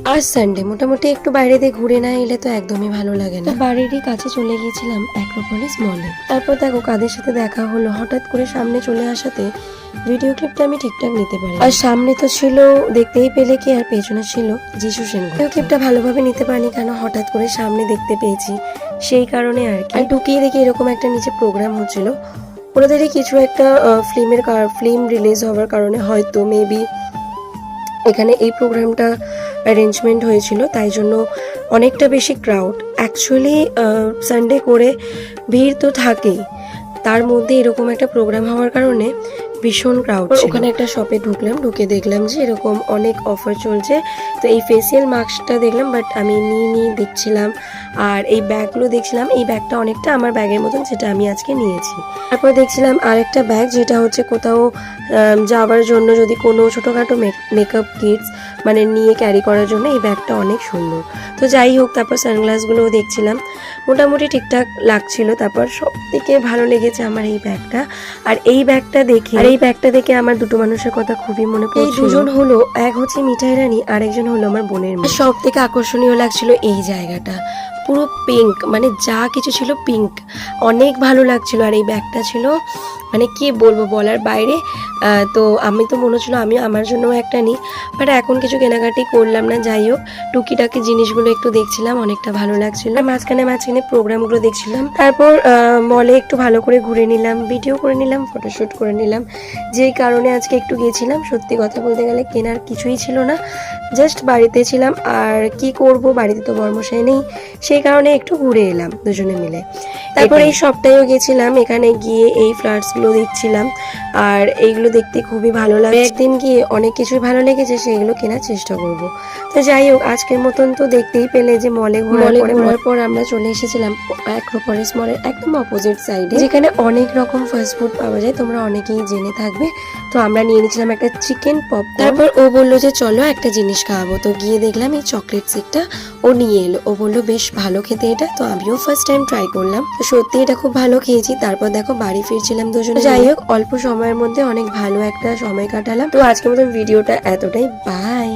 আজ সানডে, মোটামুটি একটু বাইরে দিয়ে ঘুরে না এলে তো একদমই ভালো লাগে না। বাড়িরই কাছে চলে গিয়েছিলাম অ্যাক্রোপলিস মলে। তারপর দেখো কাদের সাথে দেখা হলো, হঠাৎ করে সামনে চলে আসাতে ভিডিও ক্লিপটা আমি ঠিকঠাক নিতে পারি। আর সামনে তো ছিল, দেখতেই পেলে কি, আর পেছনে ছিল যিশু সেন। ভিডিও ক্লিপটা ভালোভাবে নিতে পারিনি কেন, হঠাৎ করে সামনে দেখতে পেয়েছি, সেই কারণে আর কি। আর ঢুকিয়ে দেখি এরকম একটা নিচে প্রোগ্রাম হচ্ছিল, ওনাদেরই কিছু একটা ফিল্ম রিলিজ হওয়ার কারণে হয়তো মেবি এখানে এই প্রোগ্রামটা অ্যারেঞ্জমেন্ট হয়েছিল, তাই জন্য অনেকটা বেশি ক্রাউড। অ্যাকচুয়ালি সানডে করে ভিড় তো থাকেই, তার মধ্যে এরকম একটা প্রোগ্রাম হওয়ার কারণে ভীষণ ক্রাউড। ওখানে একটা শপে ঢুকলাম, ঢুকে দেখলাম যে এরকম অনেক অফার চলছে। তো এই ফেসিয়াল মাস্কটা দেখলাম, বাট আমি নিয়ে দেখছিলাম। আর এই ব্যাগগুলো দেখছিলাম, এই ব্যাগটা অনেকটা আমার ব্যাগের মতন, যেটা আমি আজকে নিয়েছি। তারপর দেখছিলাম আরেকটা ব্যাগ, যেটা হচ্ছে কোথাও যাওয়ার জন্য, যদি কোনো ছোটোখাটো মেকআপ কিটস মানে নিয়ে ক্যারি করার জন্য এই ব্যাগটা অনেক সুন্দর। তো যাই হোক, তারপর সানগ্লাসগুলোও দেখছিলাম, মোটামুটি ঠিকঠাক লাগছিল। তারপর সব থেকে ভালো লেগেছে আমার এই ব্যাগটা। আর এই ব্যাগটা দেখে আমার দুটো মানুষের কথা খুবই মনে পড়ছে। এই দুজন হলো, এক হচ্ছে মিঠাই রানী, আর একজন হলো আমার বোনের মেয়ে। সব থেকে আকর্ষণীয় লাগছিল এই জায়গাটা, পুরো পিঙ্ক, মানে যা কিছু ছিল পিঙ্ক, অনেক ভালো লাগছিল। আর এই ব্যাগটা ছিল মানে কি বলবো, বলার বাইরে। তো আমি তো মনে হচ্ছিল আমি আমার জন্য একটা নিই, বাট এখন কিছু কেনাকাটি করলাম না। যাই হোক, টুকিটাকি জিনিসগুলো একটু দেখছিলাম, অনেকটা ভালো লাগছিল। মাঝখানে প্রোগ্রামগুলো দেখছিলাম। তারপর মলে একটু ভালো করে ঘুরে নিলাম, ভিডিও করে নিলাম, ফটোশ্যুট করে নিলাম। যেই কারণে আজকে একটু গিয়েছিলাম, সত্যি কথা বলতে গেলে কেনার কিছুই ছিল না, জাস্ট বাড়িতে ছিলাম। আর কি করব, বাড়িতে তো বর্মশাই নেই, সেই কারণে একটু ঘুরে এলাম দুজনে মিলে। তারপর এই সপ্তাহেও গেছিলাম, এখানে গিয়ে এই ফ্লাওয়ার্সগুলো দেখছিলাম, আর এইগুলো দেখতে খুবই ভালো লাগে। একদিন গিয়ে অনেক কিছুই ভালো লেগেছে, সেগুলো কেনার চেষ্টা করব। তো যাই হোক, আজকের মতন তো দেখতেই পেলে যে মলে ঘোরার পর আমরা চলে এসেছিলাম অ্যাক্রোপলিস মলের একদম অপোজিট সাইডে, যেখানে অনেক রকম ফাস্ট ফুড পাওয়া যায়, তোমরা অনেকেই জেনে থাকবে। তো আমরা নিয়ে নিয়েছিলাম একটা চিকেন পপকর্ন। তারপর ও বললো যে চলো একটা জিনিস খাওয়াবো, তো গিয়ে দেখলাম এই চকলেট কেকটা ও নিয়ে এলো। ও বললো বেশ ভালো খেতে এটা, তো আমিও ফার্স্ট টাইম ট্রাই করলাম, তো সত্যি এটা খুব ভালো খেয়েছি। তারপর দেখো বাড়ি ফিরছিলাম দুজনে। যাই হোক, অল্প সময়ের মধ্যে অনেক ভালো একটা সময় কাটালাম। তো আজকের মতো ভিডিওটা এতটাই, বাই।